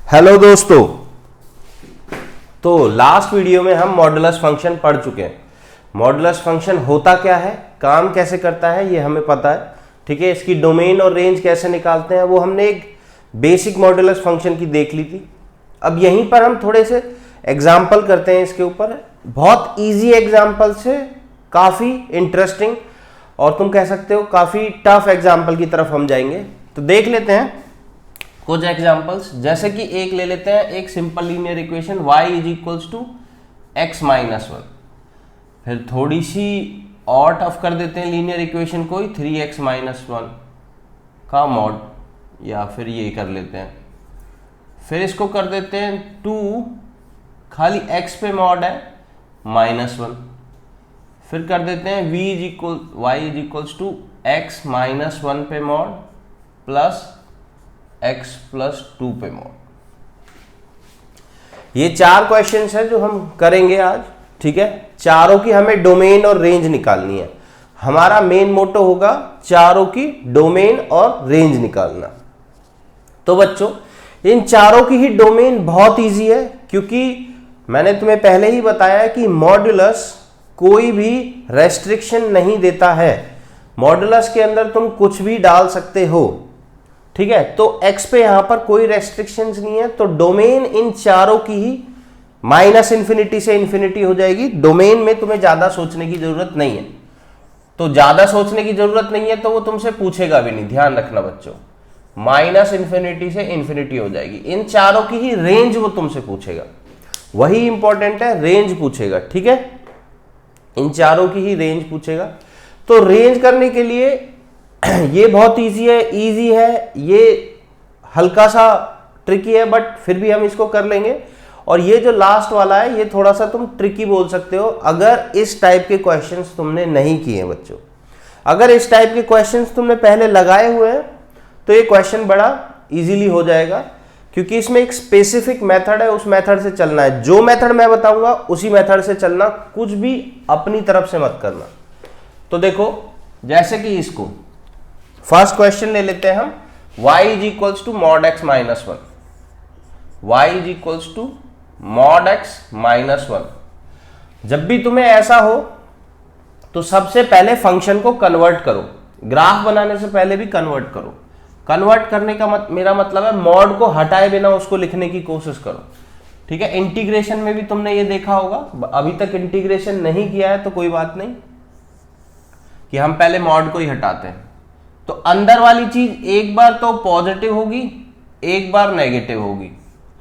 Hello दोस्तों, तो last video में हम मॉडुलस फंक्शन पढ़ चुके हैं। मॉडुलस फंक्शन होता क्या है, काम कैसे करता है, ये हमें पता है। ठीक है, इसकी डोमेन और रेंज कैसे निकालते हैं वो हमने एक बेसिक मॉडुलस फंक्शन की देख ली थी। अब यहीं पर हम थोड़े से एग्जाम्पल करते हैं इसके ऊपर। बहुत इजी एग्जाम्पल से काफ़ी इंटरेस्टिंग और तुम कह सकते हो काफ़ी टफ एग्जाम्पल की तरफ हम जाएंगे। तो देख लेते हैं कुछ एग्जाम्पल्स। जैसे कि एक ले लेते हैं, एक simple linear equation y is equals to x minus one. फिर थोड़ी सी और टफ कर देते हैं लीनियर इक्वेशन को, 3x माइनस वन का मॉड, या फिर ये कर लेते हैं। फिर इसको कर देते हैं 2, खाली x पे मॉड है माइनस वन। फिर कर देते हैं y is equals to x minus one पे मॉड प्लस x प्लस 2 पे मॉड। ये चार क्वेश्चंस हैं जो हम करेंगे आज। ठीक है, चारों की हमें डोमेन और रेंज निकालनी है। हमारा मेन मोटो होगा चारों की डोमेन और रेंज निकालना। तो बच्चों, इन चारों की ही डोमेन बहुत इजी है, क्योंकि मैंने तुम्हें पहले ही बताया कि मॉडुलस कोई भी रेस्ट्रिक्शन नहीं देता है। मॉडुलस के अंदर तुम कुछ भी डाल सकते हो। ठीक है, तो x पे यहां पर कोई रेस्ट्रिक्शंस नहीं है, तो डोमेन इन चारों की ही माइनस इंफिनिटी से इंफिनिटी हो जाएगी। डोमेन में तुम्हें ज्यादा सोचने की जरूरत नहीं है। तो ज्यादा सोचने की जरूरत नहीं है तो वो तुमसे पूछेगा भी नहीं, ध्यान रखना बच्चों। माइनस इंफिनिटी से इंफिनिटी हो जाएगी। इन चारों की ही रेंज वो तुमसे पूछेगा, वही इंपॉर्टेंट है, रेंज पूछेगा। ठीक है, इन चारों की ही रेंज पूछेगा। तो रेंज करने के लिए ये बहुत इजी है, ये हल्का सा ट्रिकी है, बट फिर भी हम इसको कर लेंगे। और ये जो लास्ट वाला है, ये थोड़ा सा तुम ट्रिकी बोल सकते हो अगर इस टाइप के क्वेश्चंस तुमने नहीं किए बच्चों। अगर इस टाइप के क्वेश्चंस तुमने पहले लगाए हुए हैं तो ये क्वेश्चन बड़ा इजीली हो जाएगा, क्योंकि इसमें एक स्पेसिफिक मेथड है, उस मेथड से चलना है। जो मेथड मैं बताऊंगा उसी मेथड से चलना, कुछ भी अपनी तरफ से मत करना। तो देखो, जैसे कि इसको फर्स्ट क्वेश्चन ले लेते हैं हम, y is equals to mod x minus one. y is equals to mod x minus one. जब भी तुम्हें ऐसा हो तो सबसे पहले फंक्शन को कन्वर्ट करो। ग्राफ बनाने से पहले भी कन्वर्ट करो। कन्वर्ट करने का मेरा मतलब है मॉड को हटाए बिना उसको लिखने की कोशिश करो। ठीक है, इंटीग्रेशन में भी तुमने ये देखा होगा। अभी तक इंटीग्रेशन नहीं किया है तो कोई बात नहीं, कि हम पहले मॉड को ही हटाते हैं। तो अंदर वाली चीज एक बार तो पॉजिटिव होगी, एक बार नेगेटिव होगी,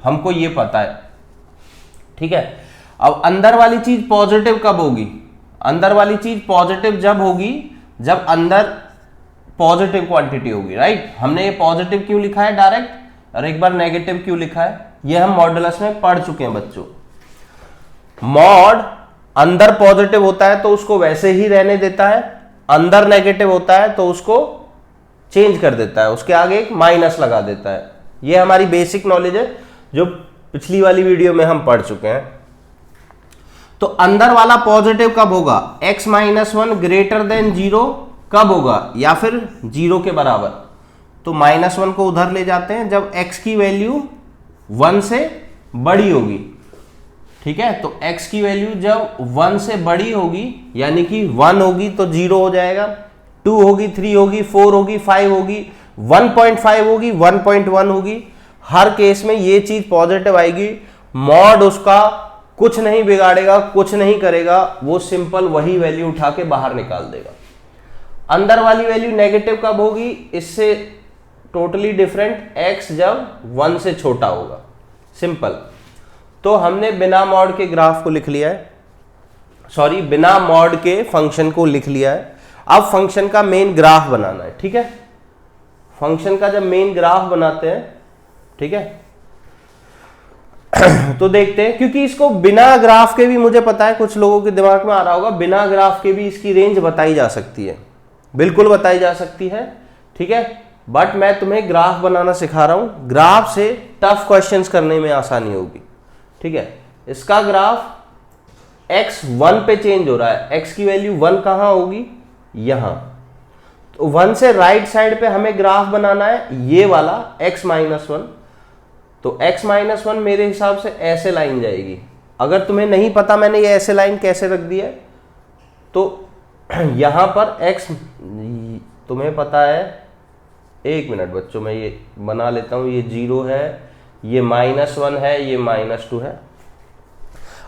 हमको ये पता है। ठीक है, अब अंदर वाली चीज पॉजिटिव कब होगी? अंदर वाली चीज पॉजिटिव जब होगी जब अंदर पॉजिटिव क्वांटिटी होगी, राइट। हमने ये पॉजिटिव क्यों लिखा है डायरेक्ट, और एक बार नेगेटिव क्यों लिखा है, ये हम मॉडुलस में पढ़ चुके हैं बच्चों। मॉड अंदर पॉजिटिव होता है तो उसको वैसे ही रहने देता है, अंदर नेगेटिव होता है तो उसको चेंज कर देता है, उसके आगे एक माइनस लगा देता है। ये हमारी बेसिक नॉलेज है जो पिछली वाली वीडियो में हम पढ़ चुके हैं। तो अंदर वाला पॉजिटिव कब होगा? x minus one greater than zero कब होगा, या फिर जीरो के बराबर। तो माइनस वन को उधर ले जाते हैं जब x की वैल्यू 1 से बड़ी होगी। ठीक है, तो x की वैल्यू जब 1 से बड़ी होगी, यानी कि 1 होगी तो 0 हो जाएगा, 2 होगी, 3 होगी, 4 होगी, 5 होगी, 1.5 होगी, 1.1 होगी। हर केस में ये चीज पॉजिटिव आएगी। मॉड उसका कुछ नहीं बिगाड़ेगा, कुछ नहीं करेगा, वो सिंपल वही वैल्यू उठा के बाहर निकाल देगा। अंदर वाली वैल्यू नेगेटिव कब होगी? इससे टोटली डिफरेंट, x जब 1 से छोटा होगा। सिंपल। तो हमने बिना मॉड के ग्राफ को लिख लिया है, सॉरी बिना मॉड के फंक्शन को लिख लिया है। अब फंक्शन का मेन ग्राफ बनाना है। ठीक है, फंक्शन का जब मेन ग्राफ बनाते हैं, ठीक है, तो देखते हैं, क्योंकि इसको बिना ग्राफ के भी, मुझे पता है कुछ लोगों के दिमाग में आ रहा होगा, बिना ग्राफ के भी इसकी रेंज बताई जा सकती है, बिल्कुल बताई जा सकती है। ठीक है, बट मैं तुम्हें ग्राफ बनाना सिखा रहा हूं, ग्राफ से टफ क्वेश्चंस करने में आसानी होगी। ठीक है, इसका ग्राफ x 1 पे चेंज हो रहा है, x की वैल्यू 1 कहां होगी? यहां। तो 1 से राइट साइड पे हमें ग्राफ बनाना है, ये वाला x माइनस वन। तो x माइनस वन मेरे हिसाब से ऐसे लाइन जाएगी। अगर तुम्हें नहीं पता मैंने ये ऐसे लाइन कैसे रख दी है, तो यहां पर x तुम्हें पता है, एक मिनट बच्चों मैं ये बना लेता हूं, ये 0 है, ये -1 है, ये -2 है।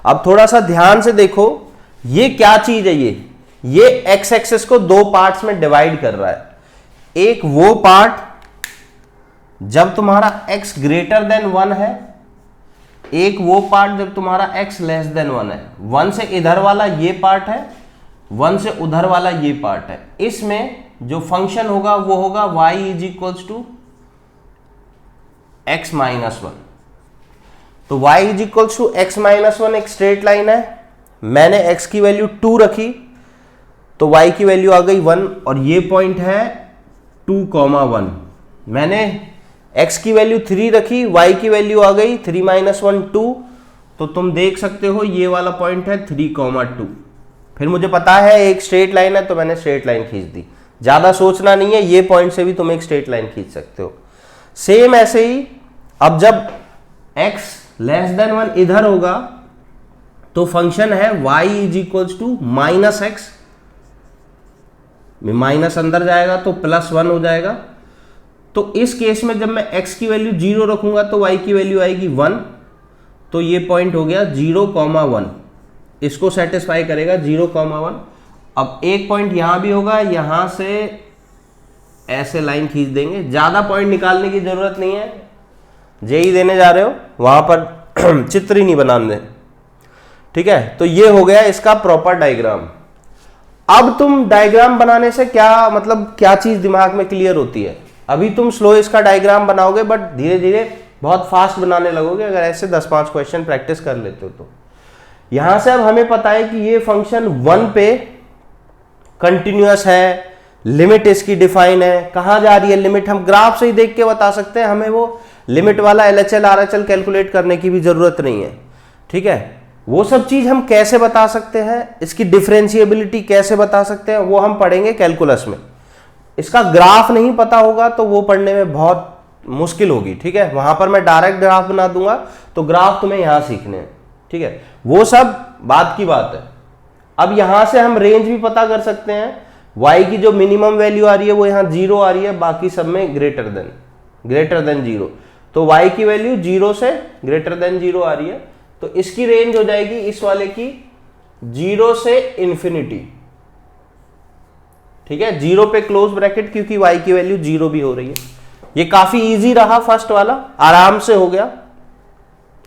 अब थोड़ा सा ध्यान से देखो, ये क्या चीज है, ये x एक्सिस को दो पार्ट्स में डिवाइड कर रहा है। एक वो पार्ट जब तुम्हारा x ग्रेटर देन 1 है, एक वो पार्ट जब तुम्हारा x लेस देन 1 है। 1 से इधर वाला ये पार्ट है, 1 से उधर वाला ये पार्ट है। इसमें जो फंक्शन होगा वो होगा y is equals to x minus 1। तो y is equals to x minus 1 एक स्ट्रेट लाइन है। मैंने x की वैल्यू 2 रखी तो y की वैल्यू आ गई 1, और ये पॉइंट है 2,1। मैंने x की वैल्यू 3 रखी, y की वैल्यू आ गई 3 - 1 2। तो तुम देख सकते हो ये वाला पॉइंट है 3,2। फिर मुझे पता है एक स्ट्रेट लाइन है तो मैंने स्ट्रेट लाइन खींच दी। ज्यादा सोचना नहीं है, ये पॉइंट से भी तुम एक स्ट्रेट लाइन खींच सकते हो। सेम ऐसे ही अब जब x लेस देन 1 इधर होगा तो फंक्शन है y is equals to -x, minus अंदर जाएगा तो +1 हो जाएगा। तो इस केस में जब मैं x की वैल्यू 0 रखूंगा तो y की वैल्यू आएगी 1। तो ये पॉइंट हो गया 0,1, इसको सेटिस्फाई करेगा 0,1। अब एक पॉइंट यहां भी होगा, यहां से ऐसे लाइन खींच देंगे। ज्यादा पॉइंट निकालने की जरूरत नहीं है, जेई देने जा रहे हो वहां पर चित्र ही नहीं बनाने, ठीक है। तो ये हो गया इसका प्रॉपर डायग्राम। अब तुम डायग्राम बनाने से क्या मतलब, क्या चीज दिमाग में क्लियर होती है। अभी तुम स्लो इसका डायग्राम बनाओगे बट धीरे धीरे बहुत फास्ट बनाने लगोगे अगर ऐसे 10-5 क्वेश्चन प्रैक्टिस कर लेते हो तो। यहां से अब हमें पता है कि ये फंक्शन 1 पे कंटिन्यूअस है, लिमिट इसकी डिफाइन है। कहां जा रही है लिमिट, हम ग्राफ से ही देख के बता सकते हैं, हमें वो लिमिट वाला LHL RHL कैलकुलेट करने की भी जरूरत नहीं है, ठीक है। वो सब चीज हम कैसे बता सकते हैं, इसकी डिफरेंशिएबिलिटी कैसे बता सकते हैं, वो हम पढ़ेंगे कैलकुलस में। इसका ग्राफ नहीं पता होगा तो वो पढ़ने में बहुत मुश्किल होगी, ठीक है। वहां पर मैं डायरेक्ट ग्राफ बना दूंगा, तो ग्राफ तुम्हें यहां सीखने हैं, ठीक है। वो सब बाद की बात है। अब यहां से हम रेंज भी पता कर सकते हैं। y की जो मिनिमम वैल्यू आ रही है वो यहां 0 आ रही है, बाकी सब में ग्रेटर देन 0। तो y की वैल्यू 0 से ग्रेटर देन 0 आ रही है, तो इसकी रेंज हो जाएगी इस वाले की 0 से इंफिनिटी, ठीक है। 0 पे क्लोज ब्रैकेट, क्योंकि y की वैल्यू 0 भी हो रही है। ये काफी इजी रहा, फर्स्ट वाला आराम से हो गया,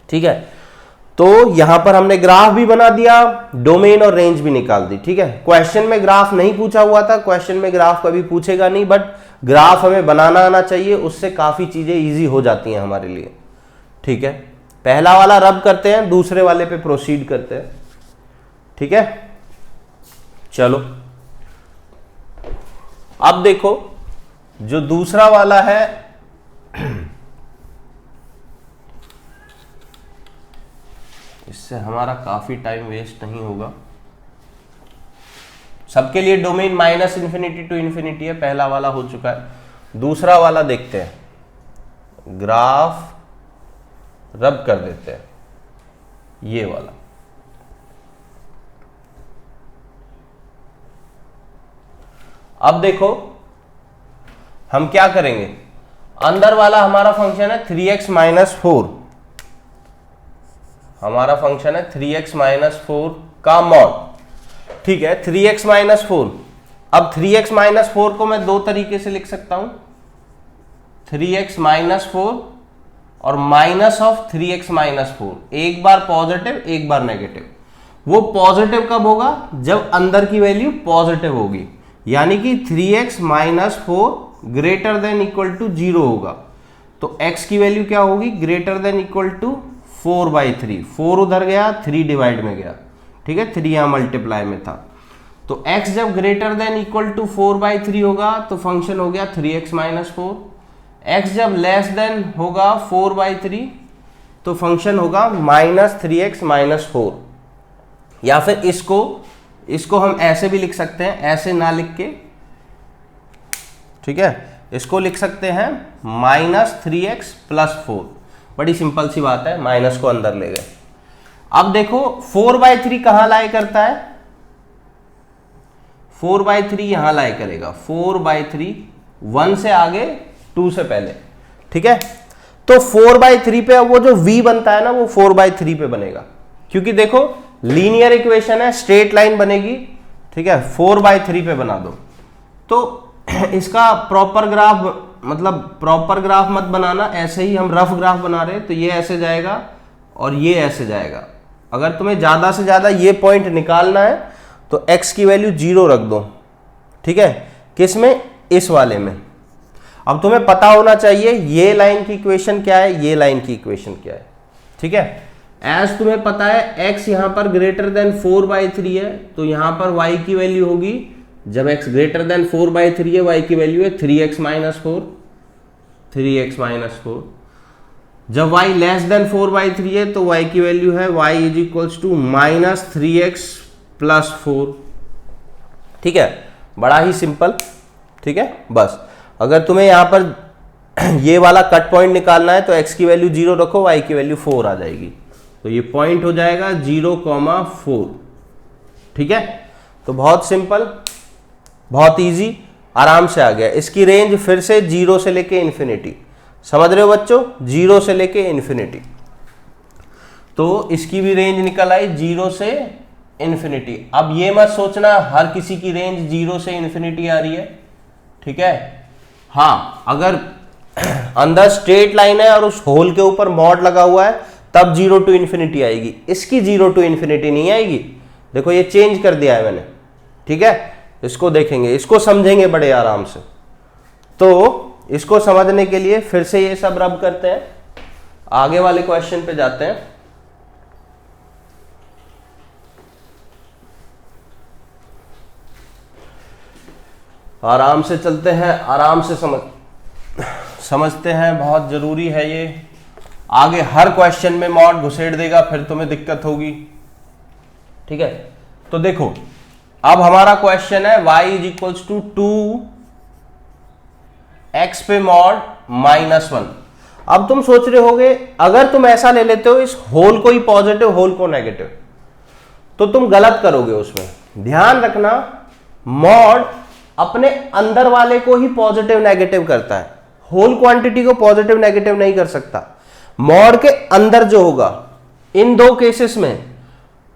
ठीक है। तो यहां पर हमने ग्राफ भी बना दिया, डोमेन और रेंज भी निकाल दी, ठीक है। क्वेश्चन में ग्राफ नहीं पूछा हुआ था, क्वेश्चन में ग्राफ कभी पूछेगा नहीं, बट ग्राफ हमें बनाना आना चाहिए, उससे काफी चीजें इजी हो जाती हैं हमारे लिए, ठीक है। पहला वाला रब करते हैं, दूसरे वाले पे प्रोसीड करते हैं, ठीक है। चलो अब देखो जो दूसरा वाला है इससे हमारा काफी टाइम वेस्ट नहीं होगा। सबके लिए डोमेन -∞ to ∞ है, पहला वाला हो चुका है। दूसरा वाला देखते हैं, ग्राफ रब कर देते हैं, ये वाला। अब देखो हम क्या करेंगे, अंदर वाला हमारा फंक्शन है 3x - 4, हमारा फंक्शन है 3x - 4 का मॉड, ठीक है। 3x - 4, अब 3x - 4 को मैं दो तरीके से लिख सकता हूं, 3x - 4 और माइनस ऑफ 3x - 4, एक बार पॉजिटिव एक बार नेगेटिव। वो पॉजिटिव कब होगा, जब अंदर की वैल्यू पॉजिटिव होगी, यानी कि 3x - 4 greater than equal to 0 होगा। तो x की वैल्यू क्या होगी, ग्रेटर देन इक्वल टू 4/3, 4 उधर गया 3 डिवाइड में गया, ठीक है, 3 यहां मल्टीप्लाई में था। तो x जब ग्रेटर देन इक्वल टू 4/3 होगा तो फंक्शन हो गया 3x - 4। x जब लेस देन होगा 4/3 तो फंक्शन होगा -3x - 4। या फिर इसको हम ऐसे भी लिख सकते हैं, ऐसे ना लिख के, ठीक है, इसको लिख सकते हैं -3x + 4। बड़ी सिंपल सी बात है, माइनस को अंदर ले गए। अब देखो 4/3 कहां लाए करता है, 4/3 यहां लाए करेगा, 4/3 1 से आगे 2 से पहले, ठीक है। तो 4/3 पे वो जो v बनता है ना वो 4/3 पे बनेगा, क्योंकि देखो लीनियर इक्वेशन है, स्ट्रेट लाइन बनेगी, ठीक है। 4/3 पे बना दो तो इसका प्रॉपर ग्राफ, मतलब प्रॉपर ग्राफ मत बनाना, ऐसे ही हम रफ ग्राफ बना रहे हैं, तो ये ऐसे जाएगा और ये ऐसे जाएगा। अगर तुम्हें ज्यादा से ज्यादा ये पॉइंट निकालना है तो x की वैल्यू 0 रख दो, ठीक है। किसमें, इस वाले में। अब तुम्हें पता होना चाहिए ये लाइन की इक्वेशन क्या है, ये लाइन की इक्वेशन क्या है, ठीक है। एज तुम्हें पता है x यहां पर ग्रेटर देन 4/3 है, तो यहां पर y की वैल्यू होगी, जब x ग्रेटर देन 4/3 है y की वैल्यू है 3x - 4, 3x - 4। जब y लेस देन 4/3 है तो y की वैल्यू है y = -3x + 4, ठीक है। बड़ा ही सिंपल, ठीक है। बस अगर तुम्हें यहां पर ये वाला कट पॉइंट निकालना है तो x की वैल्यू 0 रखो, y की वैल्यू 4 आ जाएगी, तो ये पॉइंट हो जाएगा 0,4, ठीक है। तो बहुत सिंपल, बहुत इजी, आराम से आ गया। इसकी रेंज फिर से 0 से लेके इन्फिनिटी, समझ रहे हो बच्चों, 0 से लेके इन्फिनिटी। तो इसकी भी रेंज निकल आई 0 से इन्फिनिटी। अब ये मत सोचना हर किसी की रेंज 0 से इन्फिनिटी आ रही है, ठीक है। हाँ, अगर अंदर स्ट्रेट लाइन है और उस होल के ऊपर मॉड लगा हुआ है तब 0 to इन्फिनिटी आएगी, इसकी 0 to इन्फिनिटी नहीं आएगी। देखो ये चेंज कर दिया है मैंने, ठीक है। इसको देखेंगे, इसको समझेंगे बड़े आराम से। तो इसको समझने के लिए फिर से ये सब रब करते हैं, आगे वाले क्वेश्चन पे जाते हैं। आराम से चलते हैं, आराम से समझते हैं, बहुत जरूरी है ये। आगे हर क्वेश्चन में मॉड घुसेड़ देगा, फिर तुम्हें दिक्कत होगी, ठीक है। तो देखो अब हमारा क्वेश्चन है y = 2x पे मॉड -1। अब तुम सोच रहे होगे अगर तुम ऐसा ले लेते हो इस होल को ही पॉजिटिव, होल को नेगेटिव, तो तुम गलत करोगे। उसमें ध्यान रखना, मॉड अपने अंदर वाले को ही पॉजिटिव नेगेटिव करता है, होल क्वांटिटी को पॉजिटिव नेगेटिव नहीं कर सकता। मॉड के अंदर जो होगा, इन दो केसेस में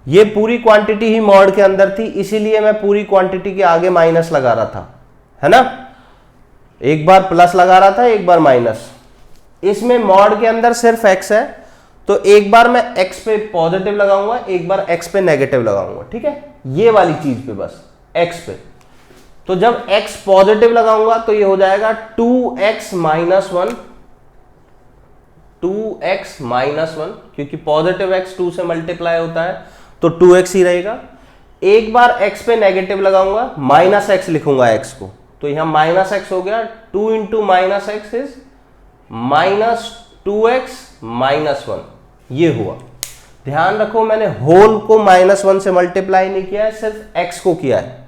ये पूरी क्वांटिटी ही मॉड के अंदर थी, इसीलिए मैं पूरी क्वांटिटी के आगे माइनस लगा रहा था, है ना। एक बार प्लस लगा रहा था, एक बार माइनस। इसमें मॉड के अंदर सिर्फ x है, तो एक बार मैं x पे पॉजिटिव लगाऊंगा, एक बार x पे नेगेटिव लगाऊंगा, ठीक है। ये वाली चीज पे बस x पे। तो जब x पॉजिटिव लगाऊंगा तो ये हो जाएगा 2x - 1, 2x - 1, क्योंकि पॉजिटिव x 2 से मल्टीप्लाई होता है तो 2x ही रहेगा। एक बार x पे नेगेटिव लगाऊंगा, -x लिखूंगा x को, तो यहां -x हो गया, 2 × -x इज -2x - 1, ये हुआ। ध्यान रखो मैंने होल को -1 से मल्टीप्लाई नहीं किया है, सिर्फ x को किया है,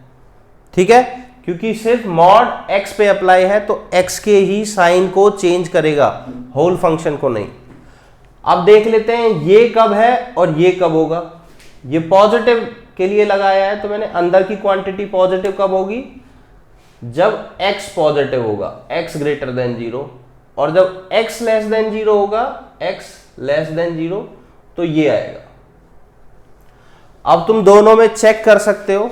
ठीक है। क्योंकि सिर्फ मॉड x पे अप्लाई है तो x के ही साइन को चेंज करेगा, होल फंक्शन को नहीं। अब देख लेते हैं ये कब है और ये कब होगा। ये पॉजिटिव के लिए लगाया है, तो मैंने अंदर की क्वांटिटी पॉजिटिव कब होगी, जब x पॉजिटिव होगा, x ग्रेटर देन 0, और जब x लेस देन 0 होगा, x लेस देन 0, तो ये आएगा। अब तुम दोनों में चेक कर सकते हो,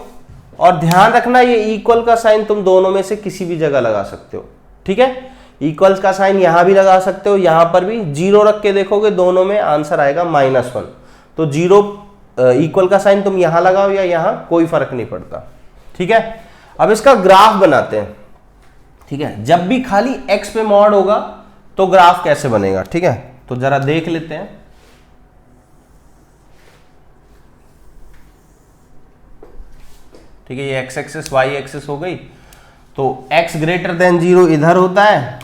और ध्यान रखना ये इक्वल का साइन तुम दोनों में से किसी भी जगह लगा सकते हो, ठीक है। इक्वल का साइन यहां भी लगा सकते हो, यहां पर भी 0 रख के देखोगे, दोनों में आंसर आएगा -1। तो 0 इक्वल का साइन तुम यहां लगाओ या यहां, कोई फर्क नहीं पड़ता, ठीक है। अब इसका ग्राफ बनाते हैं, ठीक है। जब भी खाली x पे मॉड होगा तो ग्राफ कैसे बनेगा, ठीक है। तो जरा देख लेते हैं। ठीक है, ये x एक्सिस y एक्सिस हो गई, तो x ग्रेटर देन 0 इधर होता है,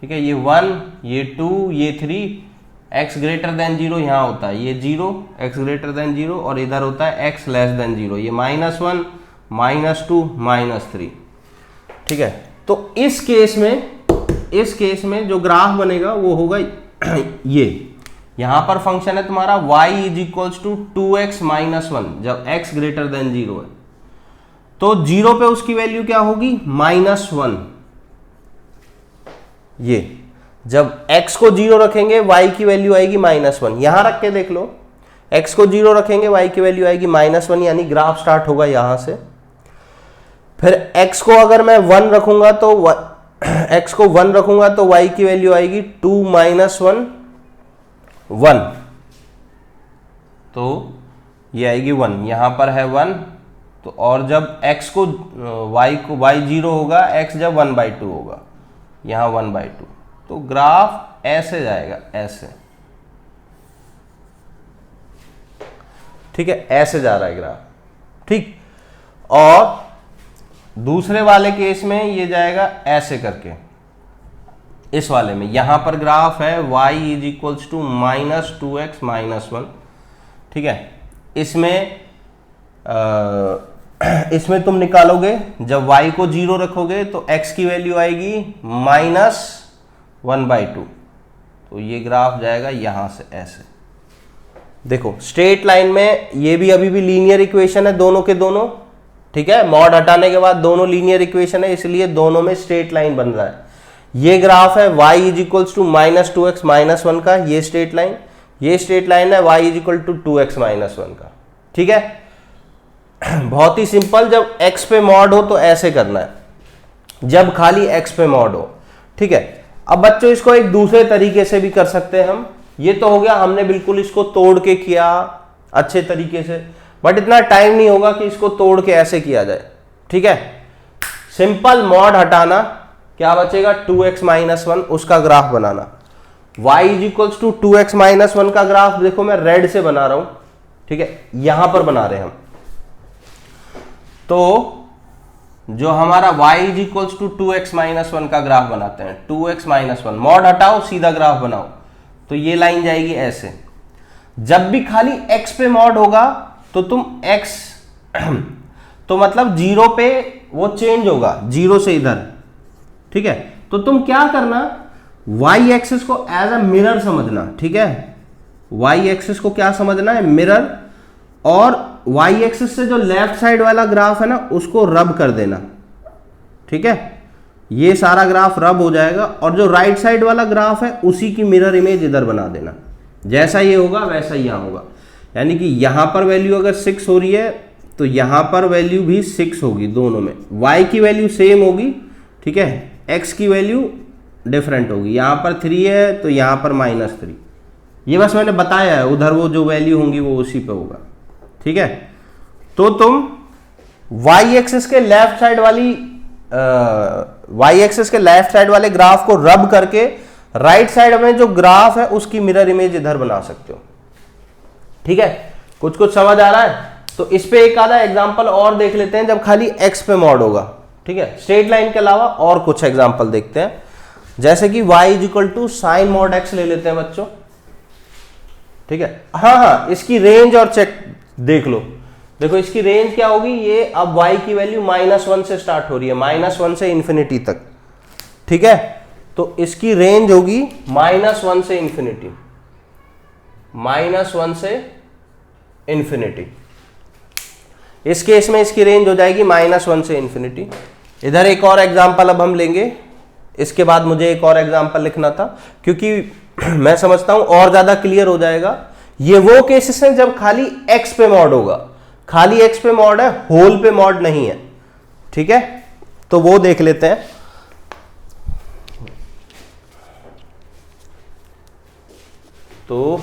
ठीक है। ये 1, ये 2, ये 3, x ग्रेटर देन 0 यहां होता है, ये 0, x ग्रेटर देन 0, और इधर होता है x लेस देन 0, ये -1, -2, -3, ठीक है। तो इस केस में जो ग्राफ बनेगा वो होगा ये यहां पर फंक्शन है तुम्हारा y is equals to 2x minus 1 जब x ग्रेटर देन 0 है, तो 0 पे उसकी वैल्यू क्या होगी -1। ये जब x को 0 रखेंगे y की वैल्यू आएगी -1। यहां रख के देख लो, x को 0 रखेंगे y की वैल्यू आएगी -1, यानी ग्राफ स्टार्ट होगा यहां से। फिर x को अगर मैं 1 रखूंगा तो x को 1 रखूंगा तो y की वैल्यू आएगी 2 - 1 1, तो ये आएगी 1, यहां पर है 1। तो और जब x को y 0 होगा, x जब 1/2 होगा, यहां 1/2, तो ग्राफ ऐसे जाएगा, ऐसे, ठीक है, ऐसे जा रहा है ग्राफ, ठीक। और दूसरे वाले केस में ये जाएगा ऐसे करके। इस वाले में यहां पर ग्राफ है y is equals to -2x - 1, ठीक है। इसमें तुम निकालोगे, जब y को 0 रखोगे तो x की वैल्यू आएगी -1/2, तो ये ग्राफ जाएगा यहां से ऐसे। देखो स्ट्रेट लाइन में ये भी अभी भी लीनियर इक्वेशन है दोनों के दोनों, ठीक है। मॉड हटाने के बाद दोनों लीनियर इक्वेशन है, इसलिए दोनों में स्ट्रेट लाइन बन रहा है। ये ग्राफ है y is equals to -2x - 1 का, ये स्ट्रेट लाइन, ये स्ट्रेट लाइन है y is equal to 2x - 1 का, ठीक है। बहुत ही सिंपल, जब x पे मॉड हो तो ऐसे करना है, जब खाली x पे मॉड हो, ठीक है। अब बच्चों इसको एक दूसरे तरीके से भी कर सकते हैं हम। ये तो हो गया, हमने बिल्कुल इसको तोड़ के किया अच्छे तरीके से, बट इतना टाइम नहीं होगा कि इसको तोड़ के ऐसे किया जाए, ठीक है। सिंपल मॉड हटाना, क्या बचेगा 2x - 1, उसका ग्राफ बनाना। y is equals to 2x - 1 का ग्राफ देखो मैं रेड से बना रहा हूं, ठीक है, यहां पर बना रहे हैं हम। तो जो हमारा y is equals to 2x - 1 का ग्राफ बनाते हैं, 2x - 1, मॉड हटाओ सीधा ग्राफ बनाओ, तो ये लाइन जाएगी ऐसे। जब भी खाली x पे मॉड होगा तो तुम x तो मतलब 0 पे वो चेंज होगा, 0 से इधर, ठीक है। तो तुम क्या करना, y एक्सिस को एज अ मिरर समझना, ठीक है। y एक्सिस को क्या समझना है, मिरर, और y एक्सिस से जो लेफ्ट साइड वाला ग्राफ है ना उसको रब कर देना, ठीक है। ये सारा ग्राफ रब हो जाएगा, और जो राइट साइड वाला ग्राफ है उसी की मिरर इमेज इधर बना देना। जैसा ये होगा वैसा ही यहां होगा, यानी कि यहां पर वैल्यू अगर 6 हो रही है तो यहां पर वैल्यू भी 6 होगी, दोनों में y की वैल्यू सेम होगी, ठीक है, x की वैल्यू डिफरेंट होगी। यहां पर 3 है तो यहां पर -3, ये बस मैंने बताया है, उधर वो जो वैल्यू होंगी वो उसी पे होगा, ठीक है। तो तुम y एक्सिस के लेफ्ट साइड वाले ग्राफ को रब करके राइट साइड में जो ग्राफ है उसकी मिरर इमेज इधर बना सकते हो, ठीक है। कुछ समझ आ रहा है? तो इस पे एक आधा एग्जांपल और देख लेते हैं जब खाली x पे मॉड होगा, ठीक है। स्ट्रेट लाइन के अलावा और कुछ एग्जांपल देखते हैं, जैसे कि y is equal to sine mod x ले लेते हैं बच्चों, ठीक है। हाँ, इसकी रेंज और चेक देख लो। देखो इसकी रेंज क्या होगी, ये अब y की वैल्यू -1 से स्टार्ट हो रही है, -1 से इंफिनिटी तक, ठीक है। तो इसकी रेंज होगी -1 से इंफिनिटी, -1 से इंफिनिटी। इस केस में इसकी रेंज हो जाएगी -1 से इंफिनिटी। इधर एक और एग्जांपल अब हम लेंगे, इसके बाद मुझे एक और एग्जांपल लिखना था क्योंकि मैं समझता हूं और ज्यादा क्लियर हो जाएगा। ये वो केसेस हैं जब खाली x पे मॉड होगा, खाली x पे मॉड है, होल पे मॉड नहीं है, ठीक है। तो वो देख लेते हैं। तो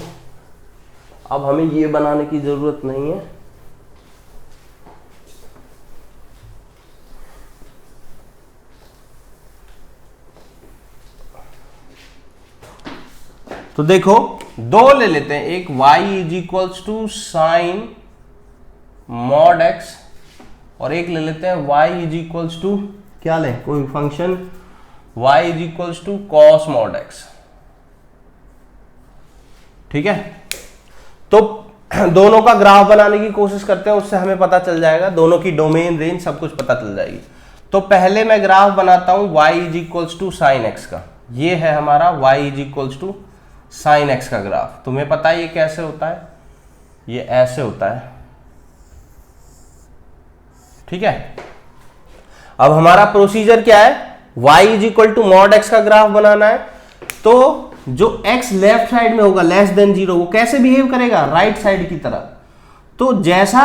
अब हमें ये बनाने की जरूरत नहीं है, तो देखो दो ले लेते हैं, एक y is equals to sine mod x और एक ले लेते हैं y इज इक्वल्स टू, क्या लें, कोई function y is equals to cos mod x, ठीक है। तो दोनों का ग्राफ बनाने की कोशिश करते हैं, उससे हमें पता चल जाएगा, दोनों की डोमेन रेंज सब कुछ पता चल जाएगी। तो पहले मैं ग्राफ बनाता हूं y is equals to sine x का, ये है हमारा y is equals to sine x का ग्राफ। तुम्हें पता है ये कैसे होता है, ये ऐसे होता है, ठीक है। अब हमारा प्रोसीजर क्या है, y is equal to mod x का ग्राफ बनाना है। तो जो x लेफ्ट साइड में होगा लेस देन 0, वो कैसे बिहेव करेगा, राइट साइड की तरफ। तो जैसा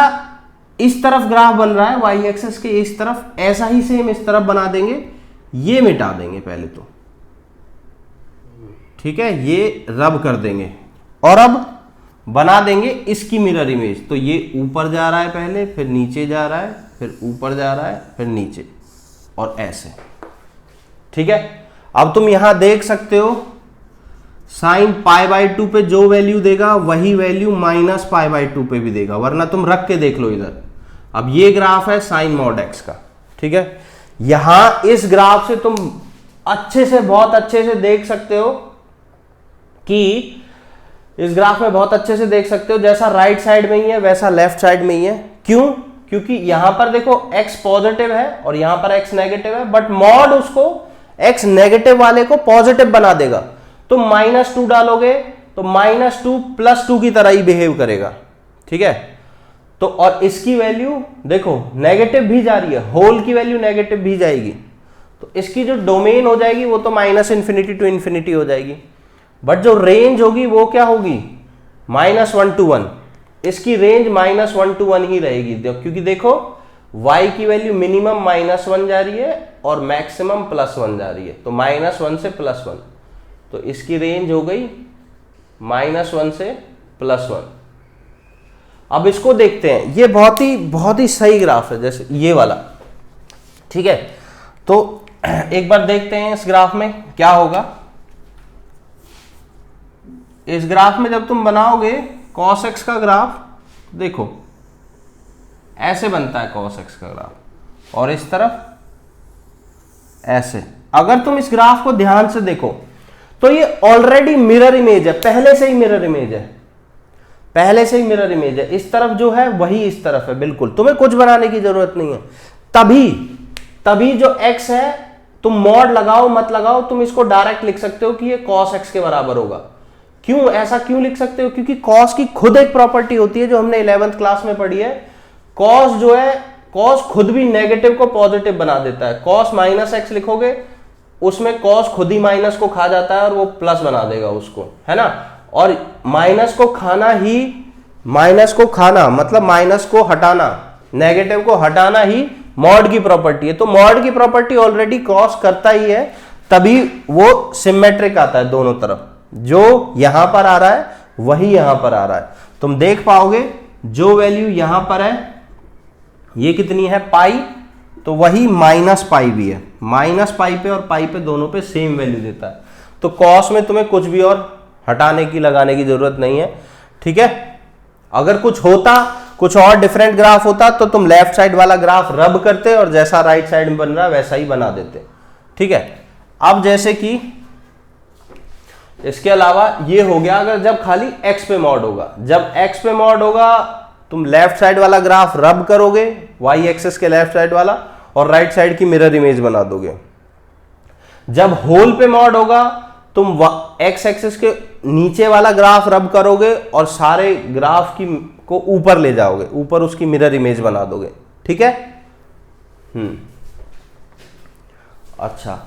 इस तरफ ग्राफ बन रहा है y एक्सिस के इस तरफ, ऐसा ही सेम इस तरफ बना देंगे। ये मिटा देंगे पहले तो, ठीक है, ये रब कर देंगे और अब बना देंगे इसकी मिरर इमेज। तो ये ऊपर जा रहा है पहले, फिर नीचे जा रहा है, फिर ऊपर जा रहा है, फिर नीचे, और ऐसे, ठीक है। अब तुम यहां देख सकते हो साइन π/2 पे जो वैल्यू देगा वही वैल्यू माइनस π/2 पे भी देगा, वरना तुम रख के देख लो इधर। अब ये ग्राफ है साइन मॉड एक्स का, ठीक है। यहां इस ग्राफ से तुम अच्छे से, बहुत अच्छे से देख सकते हो कि इस ग्राफ में बहुत अच्छे से देख सकते हो जैसा राइट साइड में ही है वैसा लेफ्ट साइड में ही है। क्यों? क्योंकि यहां पर देखो x पॉजिटिव है और यहां पर x नेगेटिव है, बट मॉड उसको x नेगेटिव वाले को पॉजिटिव बना देगा। तो -2 डालोगे तो -2 + 2 की तरह ही बिहेव करेगा, ठीक है। तो और इसकी वैल्यू देखो नेगेटिव भी जा रही है, होल की वैल्यू नेगेटिव भी जाएगी, तो इसकी जो डोमेन हो जाएगी वो तो -∞ to ∞ हो जाएगी, बट जो रेंज होगी वो क्या होगी, -1 to 1। इसकी रेंज -1 to 1 ही रहेगी, क्योंकि देखो y की वैल्यू मिनिमम -1 जा रही है और मैक्सिमम +1 जा रही है, तो -1 से +1, तो इसकी रेंज हो गई -1 से +1। अब इसको देखते हैं, ये बहुत ही सही ग्राफ है जैसे ये वाला, ठीक है। तो एक बार देखते हैं इस ग्राफ में क्या होगा। इस ग्राफ में जब तुम बनाओगे cos x का ग्राफ, देखो ऐसे बनता है cos x का ग्राफ, और इस तरफ ऐसे। अगर तुम इस ग्राफ को ध्यान से देखो तो ये ऑलरेडी मिरर इमेज है, पहले से ही मिरर इमेज है, पहले से ही मिरर इमेज है। इस तरफ जो है वही इस तरफ है, बिल्कुल तुम्हें कुछ बनाने की जरूरत नहीं है। तभी जो x है, तुम मॉड लगाओ मत लगाओ, तुम इसको डायरेक्ट लिख सकते हो कि ये cos x के बराबर होगा। क्यों, ऐसा क्यों लिख सकते हो, क्योंकि cos की खुद एक प्रॉपर्टी होती है जो हमने 11th क्लास में पढ़ी है। cos जो है, cos खुद भी नेगेटिव को पॉजिटिव बना देता है। cos -x लिखोगे, उसमें cos खुद ही माइनस को खा जाता है और वो प्लस बना देगा उसको, है ना। और माइनस को खाना मतलब माइनस को हटाना, नेगेटिव को हटाना ही मॉड की प्रॉपर्टी है। तो मॉड की प्रॉपर्टी ऑलरेडी cos करता ही है, तभी वो सिमेट्रिक आता है दोनों तरफ। जो यहां पर आ रहा है वही यहां पर आ रहा है। तुम देख पाओगे जो वैल्यू यहां पर है ये कितनी है, पाई, तो वही -π भी है। -π पे और पाई पे दोनों पे सेम वैल्यू देता है। तो cos में तुम्हें कुछ भी और हटाने की लगाने की जरूरत नहीं है, ठीक है। अगर कुछ और डिफरेंट ग्राफ होता तो तुम लेफ्ट साइड वाला ग्राफ रब करते और जैसा राइट साइड में बन रहा वैसा ही बना देते, ठीक है। अब जैसे कि इसके अलावा ये हो गया अगर जब खाली x पे मॉड होगा। जब x पे मॉड होगा तुम लेफ्ट साइड वाला ग्राफ रब करोगे, y एक्सिस के लेफ्ट साइड वाला, और राइट साइड की मिरर इमेज बना दोगे। जब होल पे मॉड होगा तुम x एक्सिस के नीचे वाला ग्राफ रब करोगे और सारे ग्राफ को ऊपर ले जाओगे, ऊपर उसकी मिरर इमेज बना दोगे, ठीक है। अच्छा,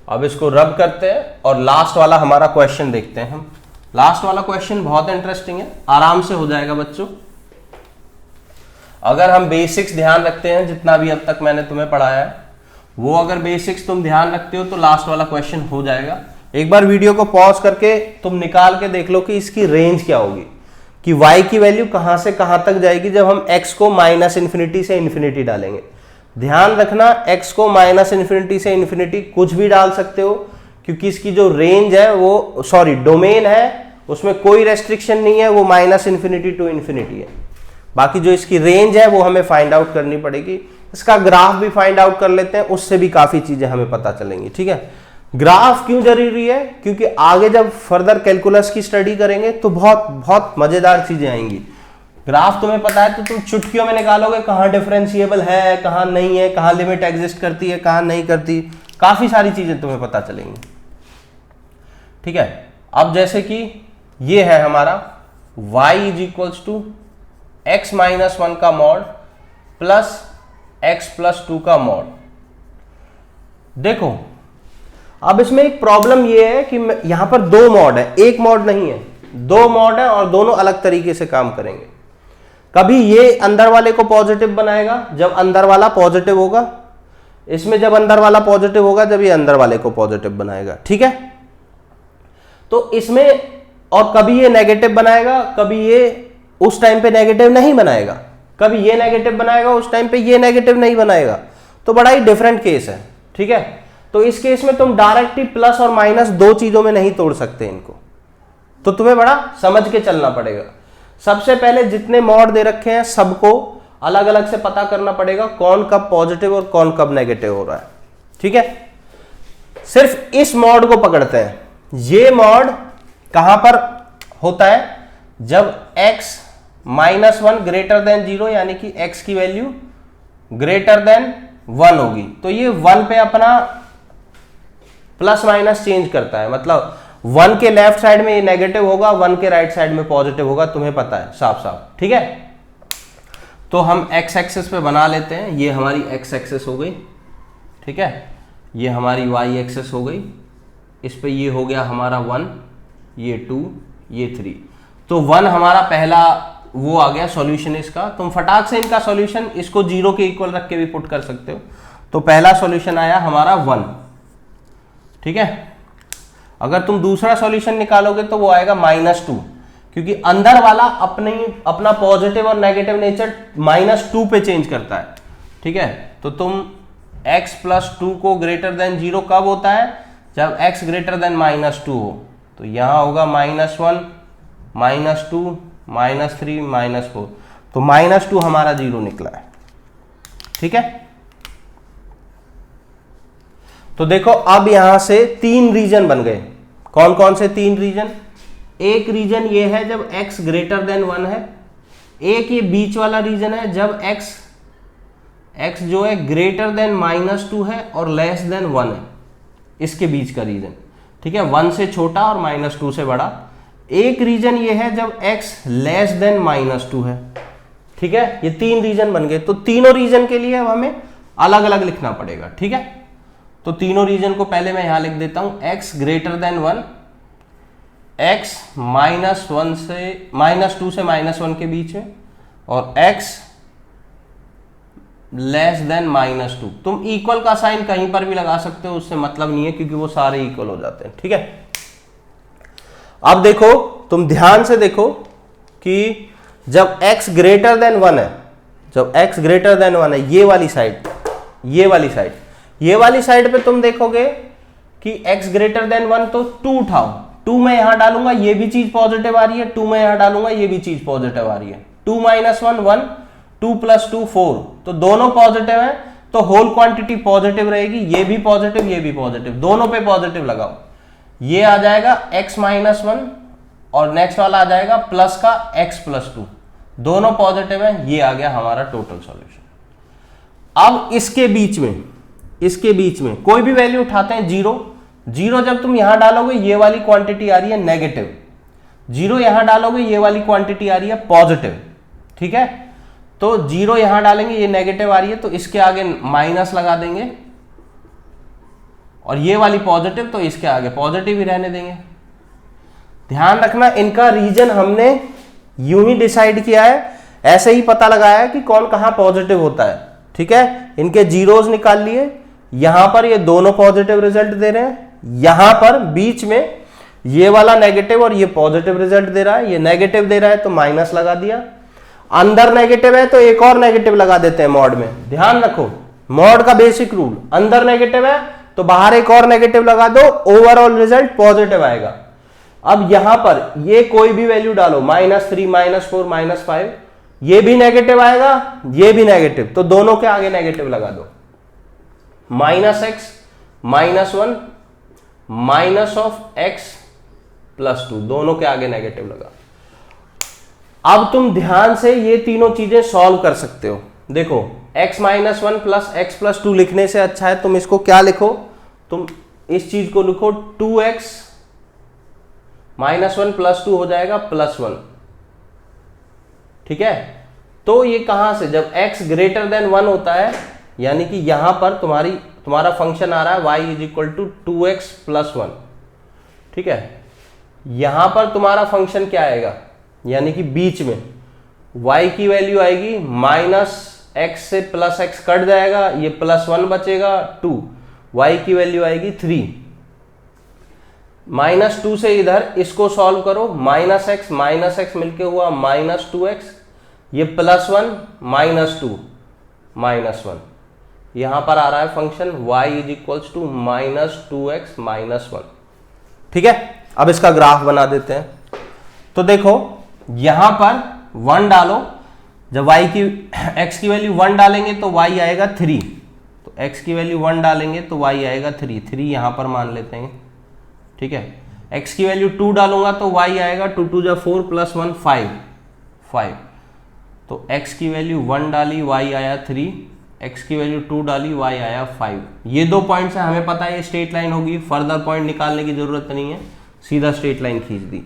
अब इसको रब करते हैं और लास्ट वाला हमारा क्वेश्चन देखते हैं हम। लास्ट वाला क्वेश्चन बहुत इंटरेस्टिंग है, आराम से हो जाएगा बच्चों। अगर हम बेसिक्स ध्यान रखते हैं, जितना भी अब तक मैंने तुम्हें पढ़ाया है वो अगर बेसिक्स तुम ध्यान रखते हो तो लास्ट वाला क्वेश्चन हो जाएगा। एक बार वीडियो को पॉज करके तुम निकाल के देख लो कि इसकी रेंज क्या होगी, कि y की वैल्यू कहां से कहां तक जाएगी जब हम x को -∞ से ∞ डालेंगे। ध्यान रखना, x को -∞ से ∞ कुछ भी डाल सकते हो, क्योंकि इसकी जो रेंज है वो डोमेन है उसमें कोई रेस्ट्रिक्शन नहीं है, वो -∞ to ∞ है। बाकी जो इसकी रेंज है वो हमें फाइंड आउट करनी पड़ेगी। इसका ग्राफ भी फाइंड आउट कर लेते हैं, उससे भी काफी चीजें हमें पता चलेंगी, ठीक है। ग्राफ क्यों जरूरी है, क्योंकि आगे जब फर्दर कैलकुलस की स्टडी करेंगे तो बहुत बहुत मजेदार चीजें आएंगी। ग्राफ तुम्हें पता है तो तुम चुटकियों में निकालोगे कहां डिफरेंशिएबल है, कहां नहीं है, कहां लिमिट एग्जिस्ट करती है, कहां नहीं करती, काफी सारी चीजें तुम्हें पता चलेंगी, ठीक है। अब जैसे कि ये है हमारा y is equals to x minus 1 का मॉड प्लस x प्लस 2 का मॉड। देखो अब इसमें एक प्रॉब्लम ये है कि यहां पर दो मॉड है, एक मॉड नहीं है, दो मॉड है और दोनों अलग तरीके से काम करेंगे। कभी ये अंदर वाले को पॉजिटिव बनाएगा जब अंदर वाला पॉजिटिव होगा, इसमें जब अंदर वाला पॉजिटिव होगा जब ये अंदर वाले को पॉजिटिव बनाएगा, ठीक है। तो इसमें और कभी ये नेगेटिव बनाएगा, कभी ये उस टाइम पे नेगेटिव नहीं बनाएगा, कभी ये नेगेटिव बनाएगा उस टाइम पे ये नेगेटिव नहीं बनाएगा। तो बड़ा ही डिफरेंट केस है, ठीक है। तो इस केस में तुम डायरेक्टली प्लस और माइनस दो चीजों में नहीं तोड़ सकते इनको, तो तुम्हें बड़ा समझ के चलना पड़ेगा। सबसे पहले जितने मॉड दे रखे हैं सबको अलग अलग से पता करना पड़ेगा कौन कब पॉजिटिव और कौन कब नेगेटिव हो रहा है, ठीक है। सिर्फ इस मॉड को पकड़ते हैं। ये मॉड कहां पर होता है? जब x माइनस 1 ग्रेटर देन 0, यानी कि x की वैल्यू ग्रेटर देन 1 होगी। तो ये 1 पे अपना प्लस माइनस चेंज करता है, मतलब 1 के लेफ्ट साइड में ये नेगेटिव होगा, 1 के राइट साइड में पॉजिटिव होगा, तुम्हें पता है साफ साफ, ठीक है। तो हम x एक्सिस पे बना लेते हैं, ये हमारी x एक्सिस हो गई, ठीक है, ये हमारी y एक्सिस हो गई, इस पे ये हो गया हमारा 1, ये 2, ये 3। तो 1 हमारा पहला वो आ गया सॉल्यूशन इसका। तुम फटाक से इनका सॉल्यूशन इसको 0 के इक्वल रख के भी पुट कर सकते हो। तो पहला सॉल्यूशन आया हमारा 1, ठीक है। अगर तुम दूसरा सॉल्यूशन निकालोगे तो वो आएगा -2, क्योंकि अंदर वाला अपना पॉजिटिव और नेगेटिव नेचर -2 पे चेंज करता है, ठीक है। तो तुम x प्लस 2 को ग्रेटर देन 0 कब होता है? जब x ग्रेटर देन -2 हो। तो यहां होगा -1, -2, -3, -4। तो -2 हमारा 0 निकला है, ठीक है। तो देखो अब यहां से 3 रीजन बन गए। कौन कौन से 3 रीजन? एक रीजन ये है जब x ग्रेटर देन 1 है, एक ये बीच वाला रीजन है जब x जो है ग्रेटर देन -2 है और लेस देन 1 है, इसके बीच का रीजन, ठीक है, 1 से छोटा और -2 से बड़ा। एक रीजन ये है जब x लेस देन -2 है, ठीक है। ये 3 रीजन बन गए। तो तीनों रीजन के लिए अब हमें अलग अलग लिखना पड़ेगा, ठीक है। तो तीनों रीजन को पहले मैं यहां लिख देता हूं, x ग्रेटर देन 1, x -2 से -1 के बीच में, और x लेस देन -2। तुम इक्वल का साइन कहीं पर भी लगा सकते हो, उससे मतलब नहीं है, क्योंकि वो सारे इक्वल हो जाते हैं, ठीक है। अब देखो, तुम ध्यान से देखो कि जब x ग्रेटर देन 1 है, जब x ग्रेटर देन 1 है, ये वाली साइड, ये वाली साइड पे तुम देखोगे कि x ग्रेटर देन 1, तो 2 उठाओ, 2 मैं यहां डालूंगा, ये भी चीज पॉजिटिव आ रही है, 2 मैं यहां डालूंगा, ये भी चीज पॉजिटिव आ रही है। 2 - 1 1, 2 + 2 4, तो दोनों पॉजिटिव है, तो होल क्वांटिटी पॉजिटिव रहेगी। ये भी पॉजिटिव, ये भी पॉजिटिव, दोनों पे पॉजिटिव लगाओ। ये आ जाएगा x -1 और नेक्स्ट वाला आ जाएगा प्लस का x + 2, दोनों पॉजिटिव है। ये आ गया हमारा टोटल सॉल्यूशन। अब इसके बीच में कोई भी वैल्यू उठाते हैं, 0 जब तुम यहां डालोगे ये वाली क्वांटिटी आ रही है नेगेटिव, 0 यहां डालोगे ये वाली क्वांटिटी आ रही है पॉजिटिव, ठीक है। तो 0 यहां डालेंगे, ये नेगेटिव आ रही है, तो इसके आगे माइनस लगा देंगे, और ये वाली पॉजिटिव, तो इसके आगे पॉजिटिव ही रहने देंगे। ध्यान रखना, इनका रीजन हमने यूं ही डिसाइड किया है, ऐसे ही पता लगाया है कि कौन कहां पॉजिटिव होता है, ठीक है। इनके जीरोस निकाल लिए, यहां पर ये दोनों पॉजिटिव रिजल्ट दे रहे हैं, यहां पर बीच में ये वाला नेगेटिव और ये पॉजिटिव रिजल्ट दे रहा है, ये नेगेटिव दे रहा है तो माइनस लगा दिया, अंदर नेगेटिव है तो एक और नेगेटिव लगा देते हैं मॉड में। ध्यान रखो, मॉड का बेसिक रूल, अंदर नेगेटिव है तो बाहर एक और नेगेटिव लगा दो, ओवरऑल रिजल्ट पॉजिटिव आएगा। अब यहां पर ये कोई भी वैल्यू डालो, -3, -4, -5, ये भी नेगेटिव आएगा, ये भी नेगेटिव, तो दोनों के आगे नेगेटिव लगा दो। -x -1 -x + 2, दोनों के आगे नेगेटिव लगा। अब तुम ध्यान से ये तीनों चीजें सॉल्व कर सकते हो। देखो, x -1 + x + 2 लिखने से अच्छा है तुम इसको क्या लिखो, तुम इस चीज को लिखो 2x -1 + 2 हो जाएगा +1। ठीक है, तो ये कहां से, जब x > 1 होता है, यानी कि यहां पर तुम्हारा फंक्शन आ रहा है y = 2x + 1। ठीक है, यहां पर तुम्हारा फंक्शन क्या आएगा, यानी कि बीच में y की वैल्यू आएगी -x से +x कट जाएगा, ये +1 बचेगा 2, y की वैल्यू आएगी 3। -2 से इधर इसको सॉल्व करो, -x मिलके हुआ -2x, ये +1 -2 -1, यहां पर आ रहा है फंक्शन y = -2x -1। ठीक है, अब इसका ग्राफ बना देते हैं। तो देखो यहां पर 1 डालो, जब x की वैल्यू 1 डालेंगे तो y आएगा 3, तो x की वैल्यू 1 डालेंगे तो y आएगा 3 यहां पर मान लेते हैं। ठीक है, x की वैल्यू 2 डालूंगा तो y आएगा 2 2 = 4 + 1 5, तो x की वैल्यू 1 डाली y आया 3, x की वैल्यू 2 डाली y आया 5। ये 2 पॉइंट्स है, हमें पता है ये स्ट्रेट लाइन होगी, फर्दर पॉइंट निकालने की जरूरत नहीं है, सीधा स्ट्रेट लाइन खींच दी।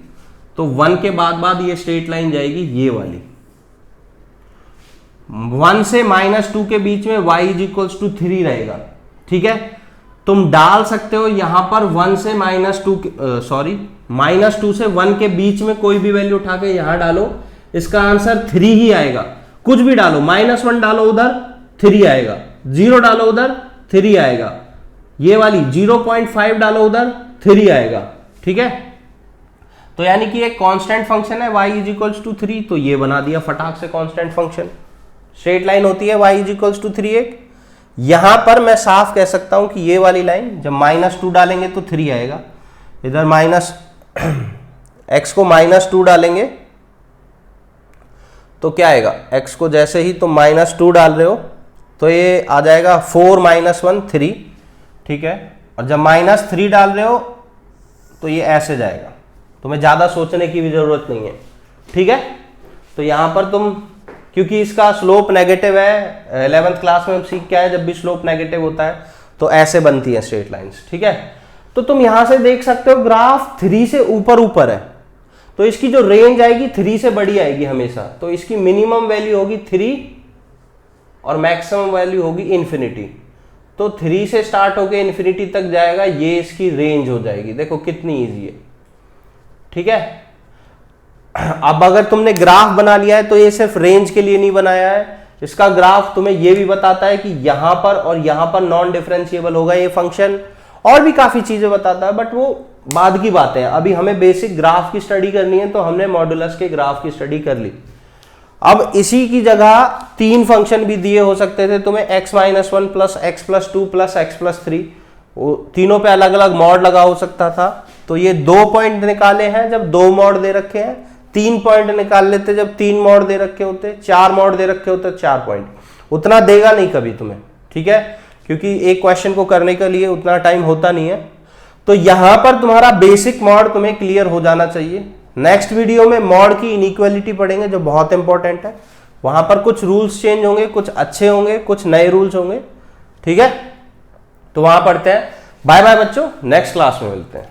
तो 1 के बाद ये स्ट्रेट लाइन जाएगी ये वाली, 1 से -2 के बीच में y = 3 रहेगा। ठीक है, तुम डाल सकते हो यहां पर 1 से -2 से 1 के बीच में कोई भी वैल्यू उठा के यहां डालो, इसका आंसर 3 ही आएगा। कुछ भी डालो, -1 डालो उधर 3 आएगा, 0 डालो उधर 3 आएगा, ये वाली 0.5 डालो उधर 3 आएगा। ठीक है, तो यानी कि एक कांस्टेंट फंक्शन है y = 3, तो ये बना दिया फटाक से कांस्टेंट फंक्शन। स्ट्रेट लाइन होती है y = 3 एक। यहां पर मैं साफ कह सकता हूं कि ये वाली लाइन जब -2 डालेंगे तो 3 आएगा, इधर x को -2 डालेंगे तो क्या आएगा, x को जैसे ही तुम -2 डाल रहे हो तो ये आ जाएगा 4 - 1 3। ठीक है, और जब -3 डाल रहे हो तो ये ऐसे जाएगा, तुम्हें ज्यादा सोचने की भी जरूरत नहीं है। ठीक है, तो यहां पर तुम, क्योंकि इसका स्लोप नेगेटिव है, 11th क्लास में हम सीख के आए, जब भी स्लोप नेगेटिव होता है तो ऐसे बनती है स्ट्रेट लाइंस। ठीक है, तो तुम यहां से देख सकते हो ग्राफ 3 से ऊपर है, तो इसकी जो रेंज आएगी 3 से बड़ी आएगी हमेशा, तो इसकी मिनिमम वैल्यू होगी 3 और मैक्सिमम वैल्यू होगी इन्फिनिटी। तो 3 से स्टार्ट होकर इन्फिनिटी तक जाएगा, ये इसकी रेंज हो जाएगी। देखो कितनी इजी है। ठीक है, अब अगर तुमने ग्राफ बना लिया है तो ये सिर्फ रेंज के लिए नहीं बनाया है, इसका ग्राफ तुम्हें ये भी बताता है कि यहां पर और यहां पर नॉन डिफरेंशिएबल होगा ये फंक्शन, और भी काफी चीजें बताता है, बट वो बाद की बातें हैं। अभी हमें बेसिक ग्राफ की स्टडी करनी है, तो हमने मॉडुलस के ग्राफ की स्टडी कर ली। अब इसी की जगह 3 फंक्शन भी दिए हो सकते थे तुम्हें, x - 1 + x + 2 + x + 3, वो तीनों पे अलग अलग मॉड लगा हो सकता था। तो ये 2 पॉइंट निकाले हैं जब 2 मॉड दे रखे हैं, 3 पॉइंट निकाल लेते जब 3 मॉड दे रखे होते, 4 मॉड दे रखे होते 4 पॉइंट। उतना देगा नहीं कभी तुम्हें, ठीक है, क्योंकि एक क्वेश्चन को करने के लिए उतना टाइम होता नहीं है। तो यहां पर तुम्हारा बेसिक मॉड तुम्हें क्लियर हो जाना चाहिए। नेक्स्ट वीडियो में मॉड की इनइक्वालिटी पढ़ेंगे, जो बहुत इंपॉर्टेंट है। वहां पर कुछ रूल्स चेंज होंगे, कुछ अच्छे होंगे, कुछ नए रूल्स होंगे। ठीक है, तो वहां पढ़ते हैं। बाय बाय बच्चों, नेक्स्ट क्लास में मिलते हैं।